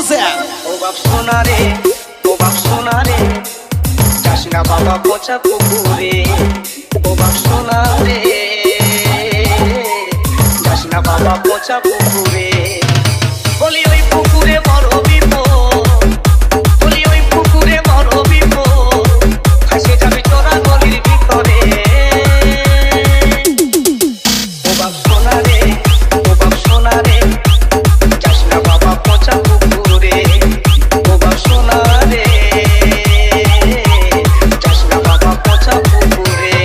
Music ও বাপ সোনা রে, ও বাপ সোনা রে, যাস না বাবা পচা পুকুরে। ও বাপ সোনা রে, যাস না বাবা পচা পুকুরে। বলি ওই পুকুরে বড় বিপদ, বলি ওই পুকুরে বড় বিপদ, ফাঁসে যাবি তোরা গলির ভিতরে। ও বাপ সোনা রে, ও বাপ সোনা রে, যাস না বাবা পচা পুকুরে। ও বাপ সোনা রে, যাস না বাবা পচা পুকুরে।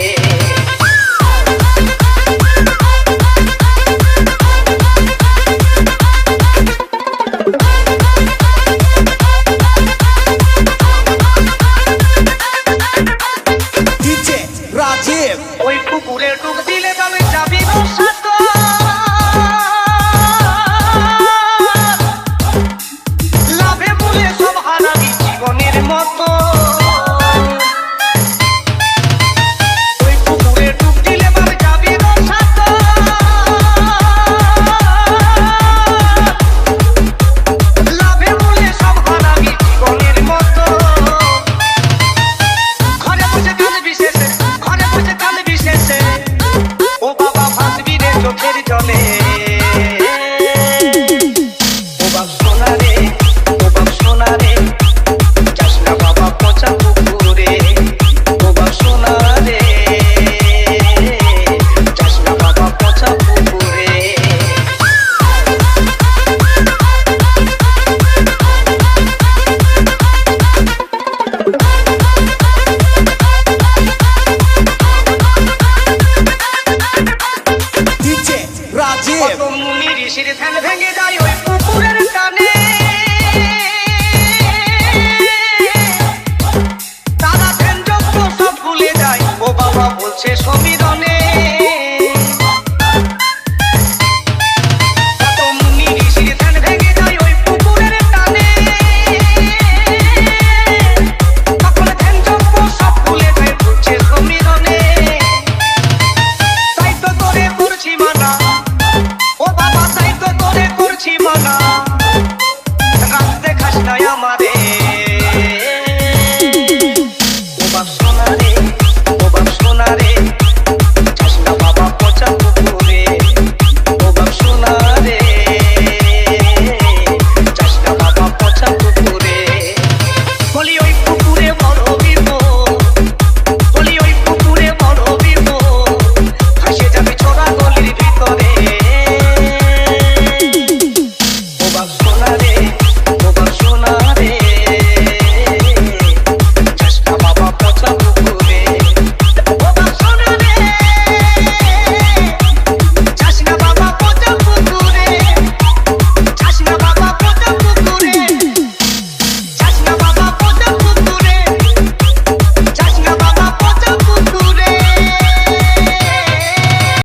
DJ Rajiv ওই পুকুরে ডুব দিলে তবে যাবি রসাত, লাভে মূলে সব হারাবি জীবনের মতো। ওই পুকুরে ডুব দিলে তবে যাবি রসাত, লাভে মূলে সব হারাবি জীবনের মতো। ঘরে বসে কাঁদবি শেষে, ঘরে বসে কাঁদবি শেষে, ও বাবা ভাসবি রে চোখের জলে। ও বাপ সোনা রে, ও বাপ সোনা রে, যাস না বাবা পচা পুকুরে। ও বাপ সোনা রে, যাস না বাবা পচা পুকুরে। DJ Rajiv কত মুনি ঋষির ধ্যান ভেঙে যায় ওই পুকুরের টানে। তারা ধ্যান যজ্ঞ সব ভুলে যায়, ও বাবা বলছে সমীরণে। কত মুনি ঋষির ধ্যান ভেঙে যায় ওই পুকুরের টানে। তখন ধ্যান যজ্ঞ সব ভুলে যায়, বলছে সমীরণে। তাই তো তোরে করছি মানা,